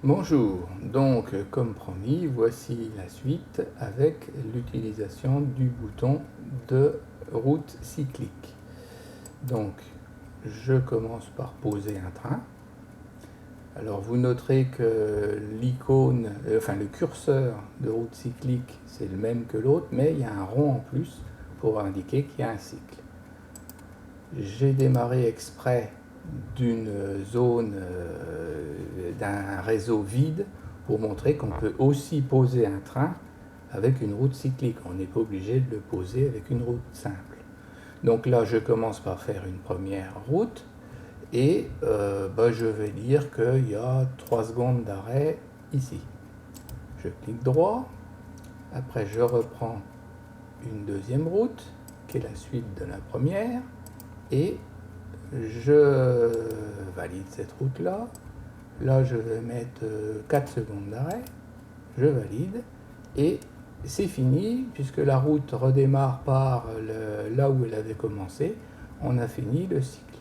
Bonjour, donc comme promis, voici la suite avec l'utilisation du bouton de route cyclique. Donc je commence par poser un train. Alors vous noterez que l'icône, le curseur de route cyclique c'est le même que l'autre, mais il y a un rond en plus pour indiquer qu'il y a un cycle. J'ai démarré exprès d'une zone, d'un réseau vide pour montrer qu'on peut aussi poser un train avec une route cyclique. On n'est pas obligé de le poser avec une route simple. Donc là, je commence par faire une première route et je vais dire qu'il y a 3 secondes d'arrêt ici. Je clique droit, après je reprends une deuxième route qui est la suite de la première et je valide cette route là. Là je vais mettre 4 secondes d'arrêt, je valide et c'est fini puisque la route redémarre par là où elle avait commencé. On a fini le cycle.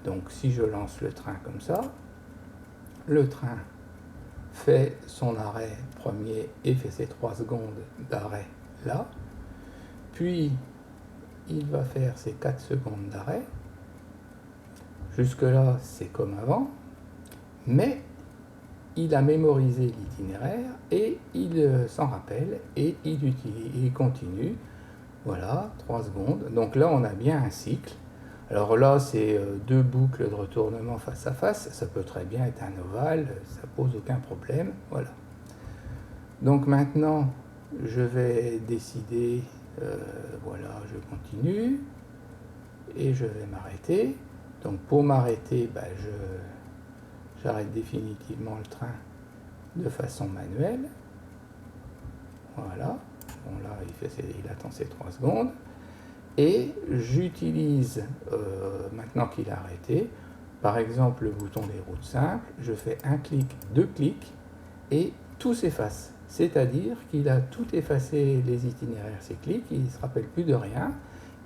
Donc si je lance le train comme ça, le train fait son arrêt premier et fait ses 3 secondes d'arrêt là, puis il va faire ses 4 secondes d'arrêt. Jusque là c'est comme avant, mais il a mémorisé l'itinéraire et il s'en rappelle et il continue. Voilà, 3 secondes. Donc là on a bien un cycle. Alors là c'est 2 boucles de retournement face à face, ça peut très bien être un ovale, ça pose aucun problème. Voilà. Donc maintenant je vais décider, voilà, je continue et je vais m'arrêter. Donc pour m'arrêter, j'arrête définitivement le train de façon manuelle. Voilà. Bon là, il attend ses 3 secondes. Et j'utilise, maintenant qu'il a arrêté, par exemple le bouton des routes simples, je fais un clic, 2 clics, et tout s'efface. C'est-à-dire qu'il a tout effacé les itinéraires cycliques, il ne se rappelle plus de rien.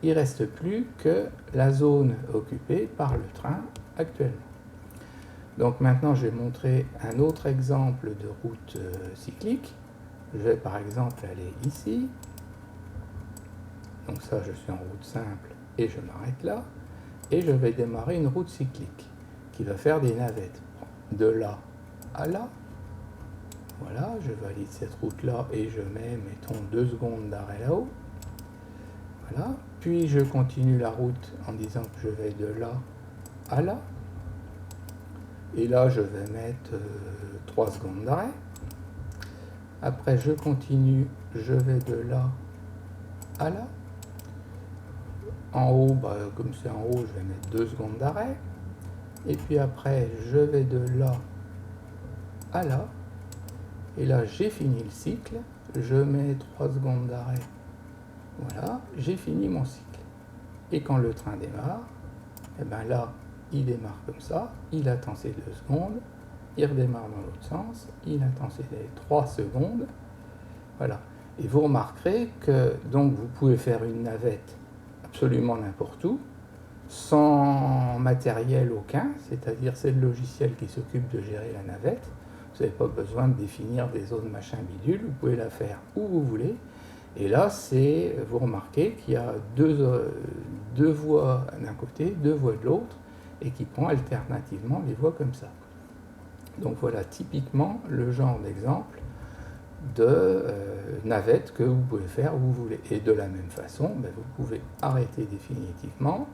Il ne reste plus que la zone occupée par le train actuellement. Donc maintenant je vais montrer un autre exemple de route cyclique. Je vais par exemple aller ici. Donc ça je suis en route simple et je m'arrête là. Et je vais démarrer une route cyclique qui va faire des navettes de là à là. Voilà, je valide cette route là et je mets, mettons, 2 secondes d'arrêt là-haut. Voilà, puis je continue la route en disant que je vais de là à là. Et là, je vais mettre 3 secondes d'arrêt. Après, je continue, je vais de là à là. En haut, comme c'est en haut, je vais mettre 2 secondes d'arrêt. Et puis après, je vais de là à là. Et là, j'ai fini le cycle. Je mets 3 secondes d'arrêt. Voilà, j'ai fini mon cycle. Et quand le train démarre, et bien là, il démarre comme ça, il attend ses 2 secondes, il redémarre dans l'autre sens, il attend ses 3 secondes, voilà. Et vous remarquerez que donc vous pouvez faire une navette absolument n'importe où, sans matériel aucun, c'est-à-dire c'est le logiciel qui s'occupe de gérer la navette. Vous n'avez pas besoin de définir des zones machin bidule, vous pouvez la faire où vous voulez. Et là, vous remarquez qu'il y a deux voies d'un côté, 2 voies de l'autre, et qui prend alternativement les voies comme ça. Donc voilà typiquement le genre d'exemple de navette que vous pouvez faire où vous voulez. Et de la même façon, vous pouvez arrêter définitivement,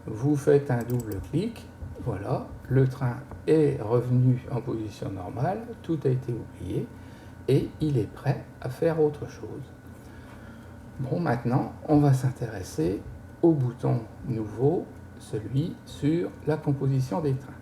vous faites un double clic, voilà, le train est revenu en position normale, tout a été oublié, et il est prêt à faire autre chose. Bon, maintenant, on va s'intéresser au bouton nouveau, celui sur la composition des trains.